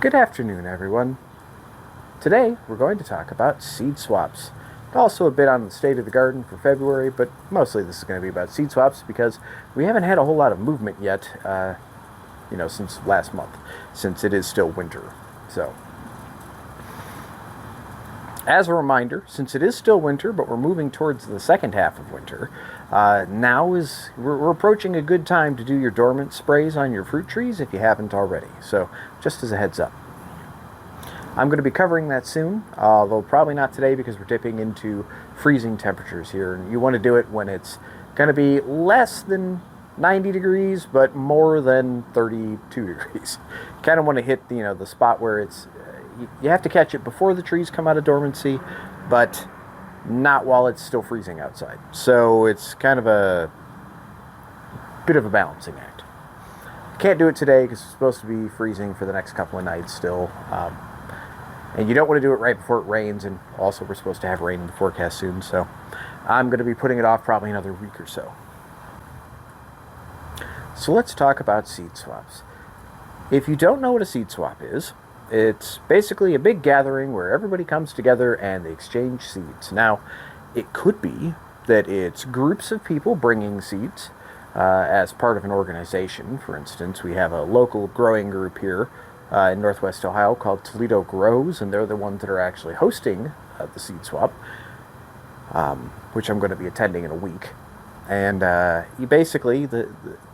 Good afternoon, everyone. Today, we're going to talk about seed swaps. Also a bit on the state of the garden for February, but mostly this is going to be about seed swaps because we haven't had a whole lot of movement yet, since last month, since it is still winter. So, as a reminder, since it is still winter, but we're moving towards the second half of winter, we're approaching a good time to do your dormant sprays on your fruit trees if you haven't already. So, just as a heads up. I'm going to be covering that soon, although probably not today because we're dipping into freezing temperatures here. And you want to do it when it's going to be less than 90 degrees, but more than 32 degrees. You kind of want to hit, the spot where it's, you have to catch it before the trees come out of dormancy, but not while it's still freezing outside. So it's kind of a bit of a balancing act. Can't do it today because it's supposed to be freezing for the next couple of nights still. And you don't want to do it right before it rains, and also we're supposed to have rain in the forecast soon, so I'm going to be putting it off probably another week or so. So let's talk about seed swaps. If you don't know what a seed swap is, it's basically a big gathering where everybody comes together and they exchange seeds. Now, it could be that it's groups of people bringing seeds as part of an organization. For instance, we have a local growing group here in Northwest Ohio called Toledo Grows, and they're the ones that are actually hosting the seed swap, which I'm going to be attending in a week. And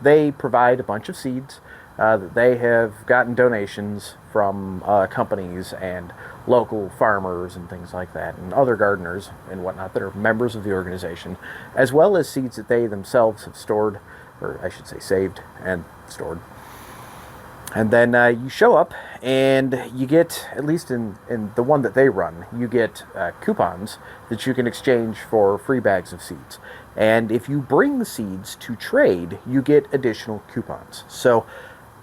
they provide a bunch of seeds that they have gotten donations from companies and local farmers and things like that, and other gardeners and whatnot that are members of the organization, as well as seeds that they themselves have stored, or I should say saved and stored. And then you show up and you get, at least in the one that they run, you get coupons that you can exchange for free bags of seeds. And if you bring the seeds to trade, you get additional coupons. So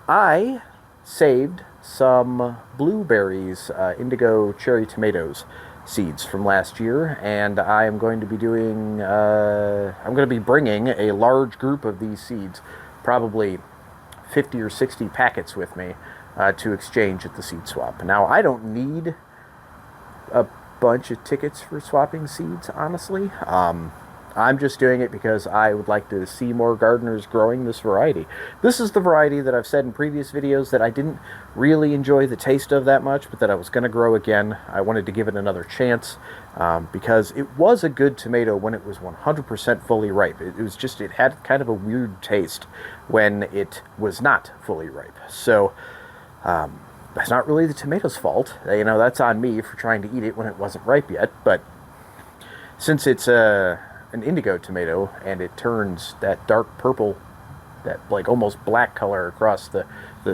I saved some blueberries, indigo cherry tomatoes seeds from last year, and I am going to be bringing a large group of these seeds, probably 50 or 60 packets with me to exchange at the seed swap. Now, I don't need a bunch of tickets for swapping seeds, honestly. I'm just doing it because I would like to see more gardeners growing this variety. This is the variety that I've said in previous videos that I didn't really enjoy the taste of that much, but that I was going to grow again. I wanted to give it another chance because it was a good tomato when it was 100% fully ripe. It had kind of a weird taste when it was not fully ripe. So that's not really the tomato's fault. That's on me for trying to eat it when it wasn't ripe yet. But since it's an indigo tomato and it turns that dark purple, that like almost black color across the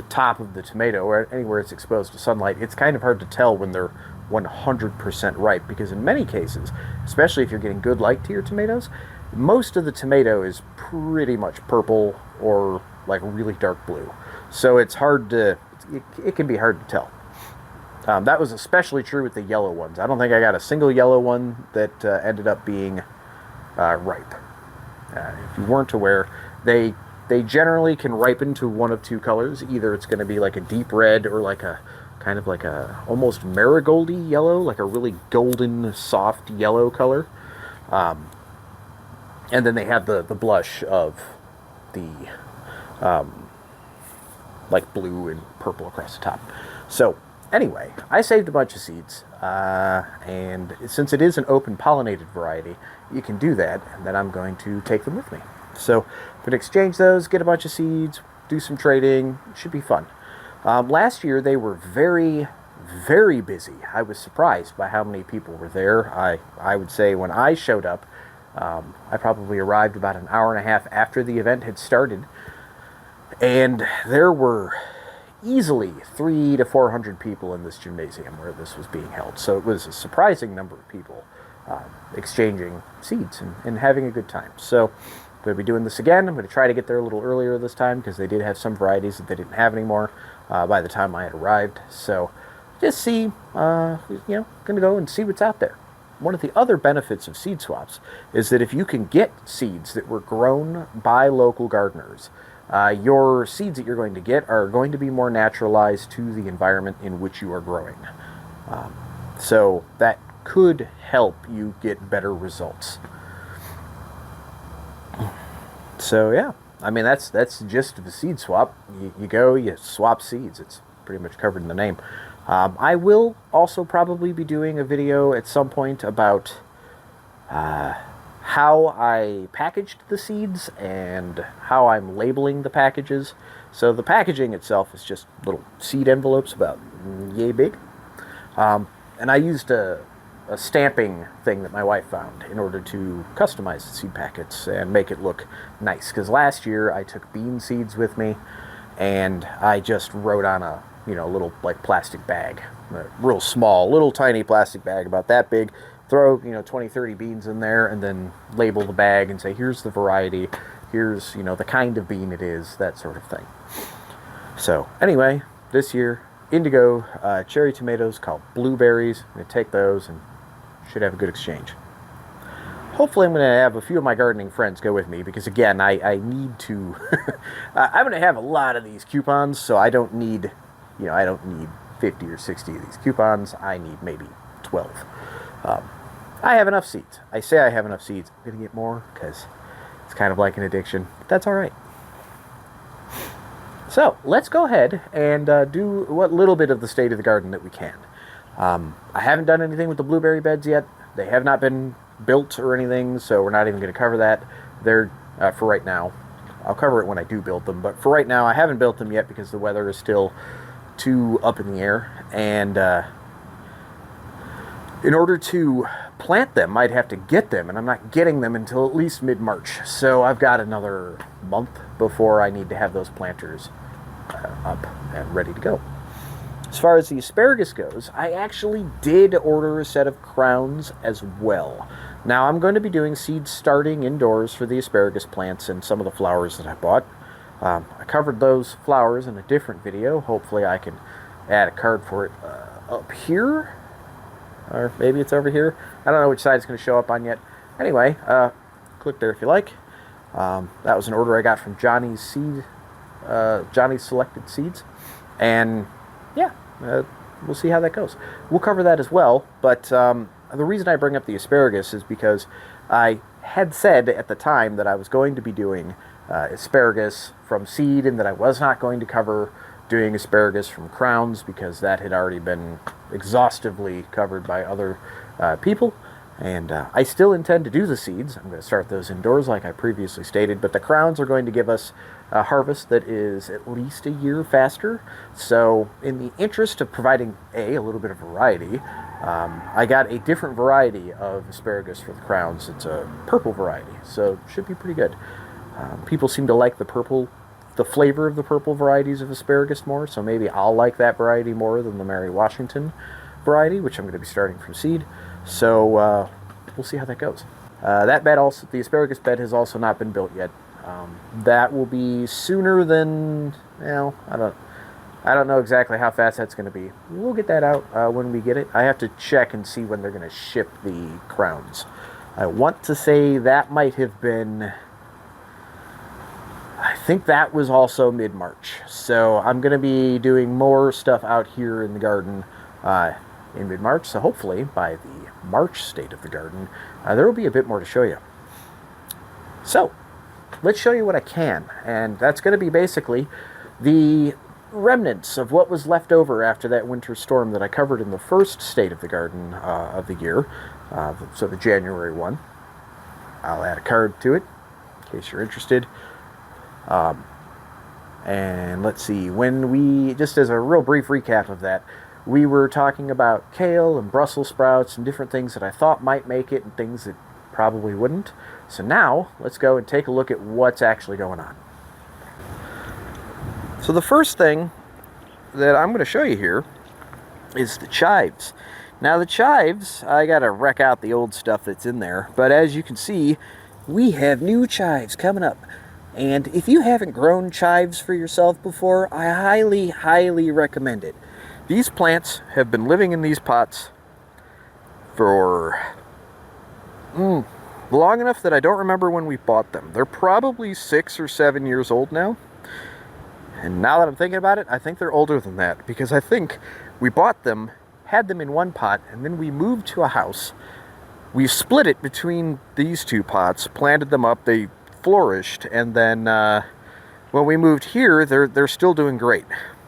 top of the tomato or anywhere it's exposed to sunlight, it's kind of hard to tell when they're 100% ripe, because in many cases, especially if you're getting good light to your tomatoes, most of the tomato is pretty much purple or like really dark blue. So it can be hard to tell. That was especially true with the yellow ones. I don't think I got a single yellow one that ended up being ripe. If you weren't aware, they generally can ripen to one of two colors. Either it's going to be like a deep red or like a kind of like a almost marigoldy yellow, like a really golden soft yellow color. And then they have the blush of the like blue and purple across the top. So anyway, I saved a bunch of seeds, and since it is an open pollinated variety, you can do that, and then I'm going to take them with me. So I'm going to exchange those, get a bunch of seeds, do some trading. It should be fun. Last year they were very, very busy. I was surprised by how many people were there. I would say when I showed up, I probably arrived about an hour and a half after the event had started, and there were easily 300 to 400 people in this gymnasium where this was being held. So it was a surprising number of people exchanging seeds and having a good time. So I'm going to be doing this again. I'm going to try to get there a little earlier this time because they did have some varieties that they didn't have anymore by the time I had arrived. So just see, going to go and see what's out there. One of the other benefits of seed swaps is that if you can get seeds that were grown by local gardeners, your seeds that you're going to get are going to be more naturalized to the environment in which you are growing. So that could help you get better results. So yeah, I mean that's the gist of the seed swap. You go, you swap seeds. It's pretty much covered in the name. I will also probably be doing a video at some point about how I packaged the seeds and how I'm labeling the packages. So the packaging itself is just little seed envelopes about yay big. And I used a stamping thing that my wife found in order to customize the seed packets and make it look nice. Because last year I took bean seeds with me and I just wrote on a little like plastic bag, a real small, little tiny plastic bag about that big. Throw 20, 30 beans in there and then label the bag and say here's the variety, here's the kind of bean it is, that sort of thing. So anyway, this year indigo cherry tomatoes called blueberries. I'm going to take those and should have a good exchange. Hopefully I'm going to have a few of my gardening friends go with me because again I need to I'm going to have a lot of these coupons, so I don't need 50 or 60 of these coupons. I need maybe 12. I have enough seeds. I say I have enough seeds. I'm going to get more because it's kind of like an addiction. That's all right. So let's go ahead and do what little bit of the state of the garden that we can. I haven't done anything with the blueberry beds yet. They have not been built or anything, so we're not even going to cover that. They're for right now. I'll cover it when I do build them, but for right now I haven't built them yet because the weather is still too up in the air, and in order to plant them, I'd have to get them, and I'm not getting them until at least mid-March. So I've got another month before I need to have those planters up and ready to go. As far as the asparagus goes, I actually did order a set of crowns as well. Now I'm going to be doing seed starting indoors for the asparagus plants and some of the flowers that I bought. I covered those flowers in a different video. Hopefully I can add a card for it up here. Or maybe it's over here. I don't know which side it's going to show up on yet. Anyway, click there if you like. That was an order I got from Johnny's Selected Seeds. And yeah, we'll see how that goes. We'll cover that as well. But the reason I bring up the asparagus is because I had said at the time that I was going to be doing asparagus from seed and that I was not going to cover doing asparagus from crowns because that had already been exhaustively covered by other people. And I still intend to do the seeds. I'm going to start those indoors like I previously stated, but the crowns are going to give us a harvest that is at least a year faster. So in the interest of providing a little bit of variety, I got a different variety of asparagus for the crowns. It's a purple variety, so it should be pretty good. People seem to like the flavor of the purple varieties of asparagus more, so maybe I'll like that variety more than the Mary Washington variety, which I'm going to be starting from seed. So we'll see how that goes. That bed also, the asparagus bed, has also not been built yet. That will be sooner than, well, I don't know exactly how fast that's going to be. We'll get that out when we get it. I have to check and see when they're going to ship the crowns. I want to say that might have been, I think that was also mid-March. So I'm going to be doing more stuff out here in the garden in mid-March. So hopefully by the March state of the garden, there will be a bit more to show you. So let's show you what I can. And that's going to be basically the remnants of what was left over after that winter storm that I covered in the first state of the garden of the year. So the January one. I'll add a card to it in case you're interested. And let's see, when we, just as a real brief recap of that, we were talking about kale and Brussels sprouts and different things that I thought might make it and things that probably wouldn't. So now, let's go and take a look at what's actually going on. So the first thing that I'm going to show you here is the chives. Now the chives, I got to wreck out the old stuff that's in there, but as you can see, we have new chives coming up. And if you haven't grown chives for yourself before, I highly, highly recommend it. These plants have been living in these pots for long enough that I don't remember when we bought them. They're probably 6 or 7 years old now. And now that I'm thinking about it, I think they're older than that, because I think we bought them, had them in one pot, and then we moved to a house. We split it between these two pots, planted them up, they flourished, and then when we moved here, they're still doing great.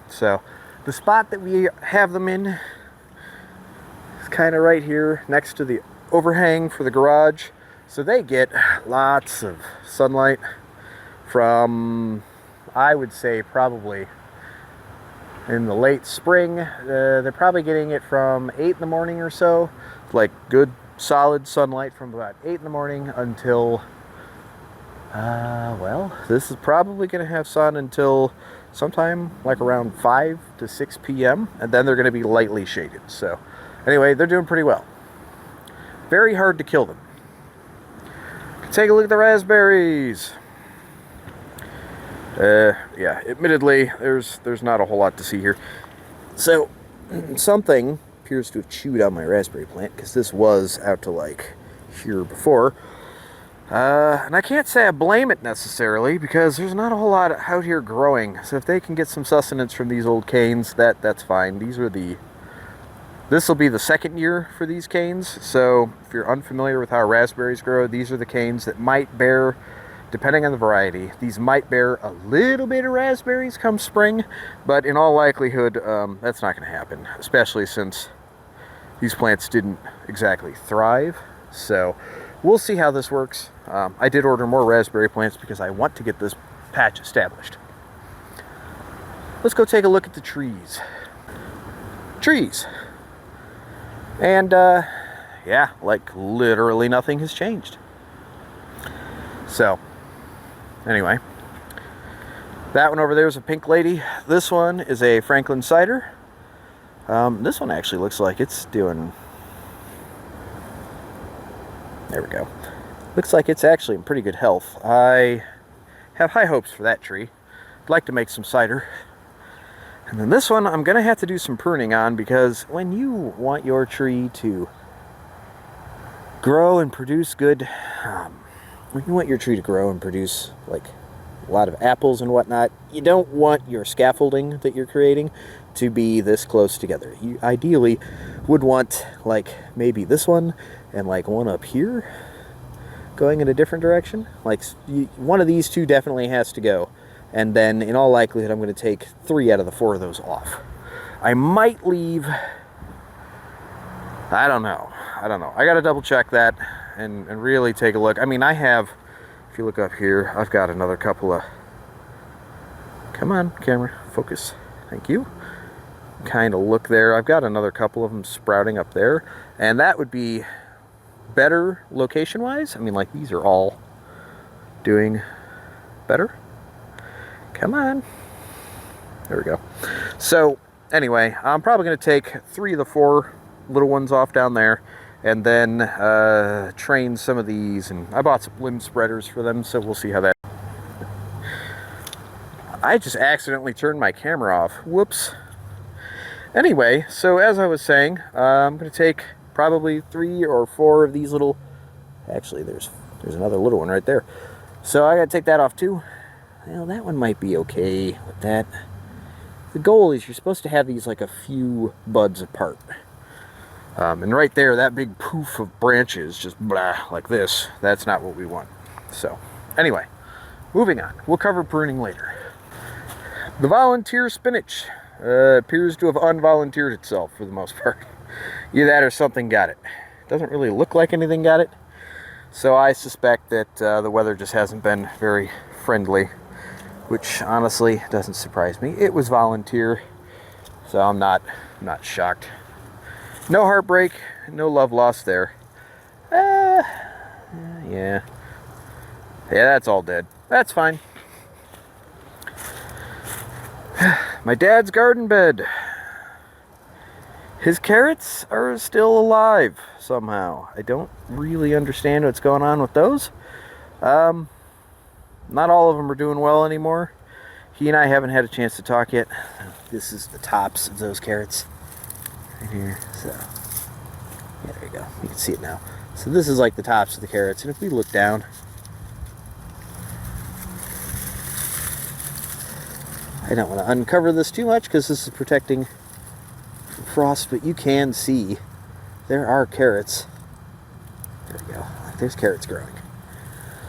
So the spot that we have them in is kind of right here next to the overhang for the garage. So they get lots of sunlight from, I would say, probably in the late spring. They're probably getting it from 8 in the morning or so, like good solid sunlight from about 8 in the morning until, well, this is probably going to have sun until sometime like around 5 to 6 p.m. and then they're going to be lightly shaded. So anyway, they're doing pretty well. Very hard to kill them. Take a look at the raspberries. Yeah, admittedly, there's not a whole lot to see here. So, something appears to have chewed on my raspberry plant, because this was out to like here before. And I can't say I blame it necessarily, because there's not a whole lot out here growing. So if they can get some sustenance from these old canes, that's fine. This will be the second year for these canes. So if you're unfamiliar with how raspberries grow, these are the canes that might bear, depending on the variety, these might bear a little bit of raspberries come spring, but in all likelihood, that's not going to happen, especially since these plants didn't exactly thrive. So we'll see how this works. I did order more raspberry plants because I want to get this patch established. Let's go take a look at the trees. Trees. And, yeah, like literally nothing has changed. So, anyway, that one over there is a pink lady. This one is a Franklin cider. This one actually looks like it's doing... There we go. Looks like it's actually in pretty good health. I have high hopes for that tree. I'd like to make some cider. And then this one I'm going to have to do some pruning on, because when you want your tree to grow and produce good, when you want your tree to grow and produce like a lot of apples and whatnot, you don't want your scaffolding that you're creating to be this close together. You ideally would want like maybe this one and like one up here going in a different direction. Like one of these two definitely has to go. And then, in all likelihood, I'm going to take 3 out of the 4 of those off. I might leave... I don't know. I got to double check that and really take a look. I mean, I have... If you look up here, I've got another couple of... Come on, camera. Focus. Thank you. Kind of look there. I've got another couple of them sprouting up there. And that would be better location-wise. I mean, like, these are all doing better. Come on. There we go. So, anyway, I'm probably going to take 3 of the 4 little ones off down there, and then train some of these, and I bought some limb spreaders for them, so we'll see how that... I just accidentally turned my camera off. Whoops. Anyway, so as I was saying, I'm going to take probably 3 or 4 of these little... Actually, there's another little one right there. So I got to take that off too. Well, that one might be okay with that. The goal is you're supposed to have these like a few buds apart. And right there, that big poof of branches, just blah, like this, that's not what we want. So, anyway, moving on. We'll cover pruning later. The volunteer spinach appears to have unvolunteered itself for the most part. Either that or something got it. Doesn't really look like anything got it. So I suspect that the weather just hasn't been very friendly, which honestly doesn't surprise me. It was volunteer, so I'm not shocked. No heartbreak, no love lost there. Yeah, that's all dead. That's fine. My dad's garden bed. His carrots are still alive somehow. I don't really understand what's going on with those. Not all of them are doing well anymore. He and I haven't had a chance to talk yet. This is the tops of those carrots right here. So, yeah, there you go. You can see it now. So this is like the tops of the carrots. And if we look down, I don't want to uncover this too much because this is protecting from frost, but you can see there are carrots. There we go. There's carrots growing.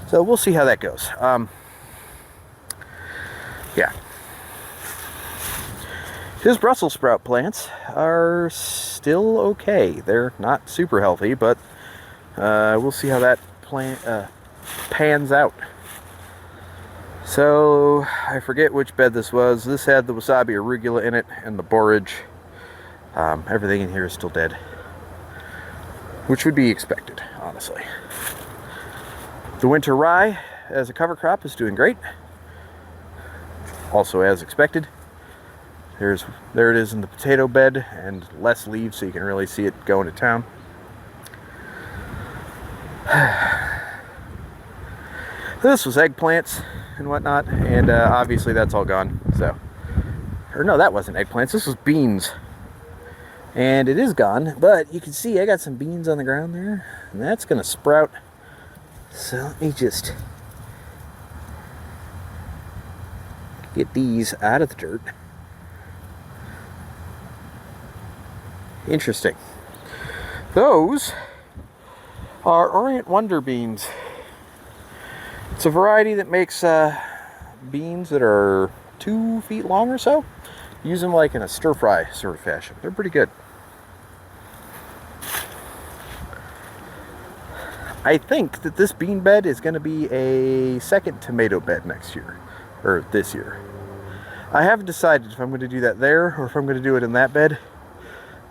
So we'll see how that goes. Yeah. His Brussels sprout plants are still okay. They're not super healthy, but we'll see how that plant pans out. So I forget which bed this was. This had the wasabi arugula in it and the borage. Everything in here is still dead, which would be expected, honestly. The winter rye as a cover crop is doing great. Also as expected. There it is in the potato bed, and less leaves so you can really see it going to town. This was eggplants and whatnot, and obviously that's all gone. So, or no, that wasn't eggplants. This was beans, and it is gone. But you can see I got some beans on the ground there, and that's gonna sprout. So let me just get these out of the dirt. Interesting. Those are Orient Wonder beans. It's a variety that makes beans that are 2 feet long or so. Use them like in a stir fry sort of fashion. They're pretty good. I think that this bean bed is going to be a second tomato bed next year, or this year. I haven't decided if I'm going to do that there or if I'm going to do it in that bed.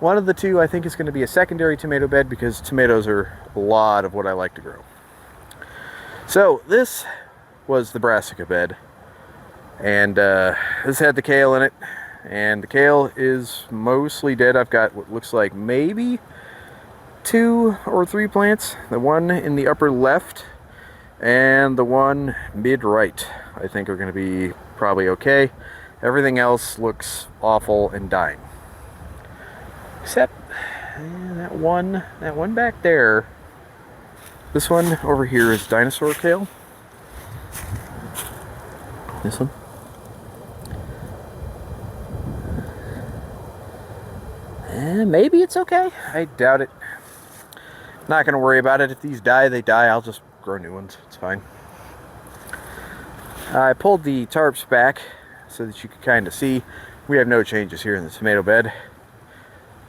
One of the two I think is going to be a secondary tomato bed because tomatoes are a lot of what I like to grow. So this was the brassica bed, and this had the kale in it, and the kale is mostly dead. I've got what looks like maybe 2 or 3 plants. The one in the upper left and the one mid right I think are going to be probably okay. Everything else looks awful and dying. Except that one back there. This one over here is dinosaur kale. This one. And maybe it's okay. I doubt it. Not going to worry about it. If these die, they die. I'll just grow new ones. It's fine. I pulled the tarps back so that you could kind of see. We have no changes here in the tomato bed. A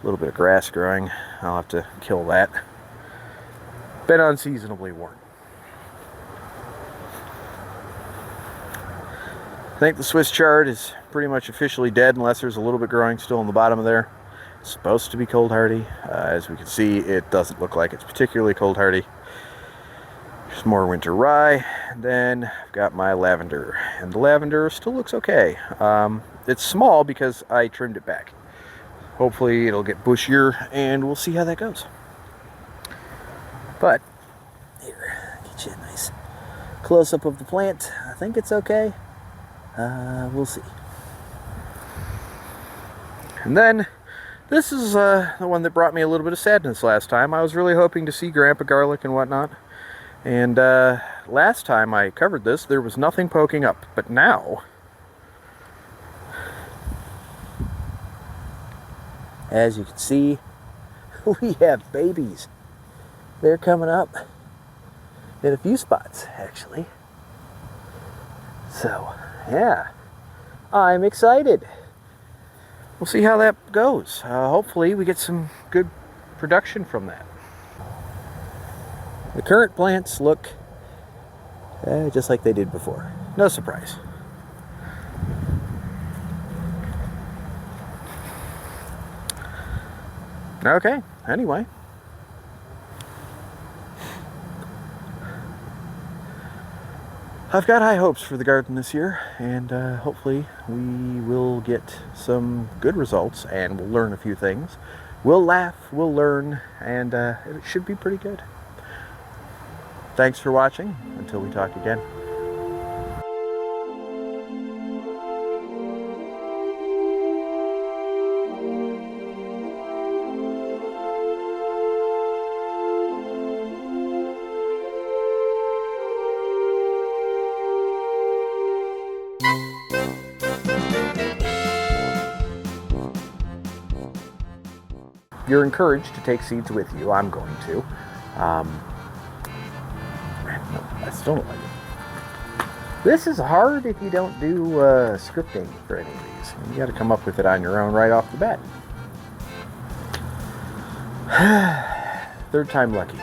little bit of grass growing. I'll have to kill that. Been unseasonably warm. I think the Swiss chard is pretty much officially dead unless there's a little bit growing still in the bottom of there. It's supposed to be cold hardy. As we can see, it doesn't look like it's particularly cold hardy. There's more winter rye. And then I've got my lavender, and the lavender still looks okay. It's small because I trimmed it back. Hopefully it'll get bushier, and we'll see how that goes. But here, get you a nice close-up of the plant. I think it's okay. We'll see. And then this is the one that brought me a little bit of sadness last time. I was really hoping to see Grandpa Garlic and whatnot. And last time I covered this, there was nothing poking up. But now, as you can see, we have babies. They're coming up in a few spots, actually. So, yeah, I'm excited. We'll see how that goes. Hopefully we get some good production from that. The current plants look just like they did before. No surprise. Okay, anyway. I've got high hopes for the garden this year, and hopefully we will get some good results, and we'll learn a few things. We'll laugh, we'll learn, and it should be pretty good. Thanks for watching. Until we talk again. you're encouraged to take seeds with you. I'm going to. I still don't like it. This is hard if you don't do scripting for any of these. You got to come up with it on your own right off the bat. Third time lucky.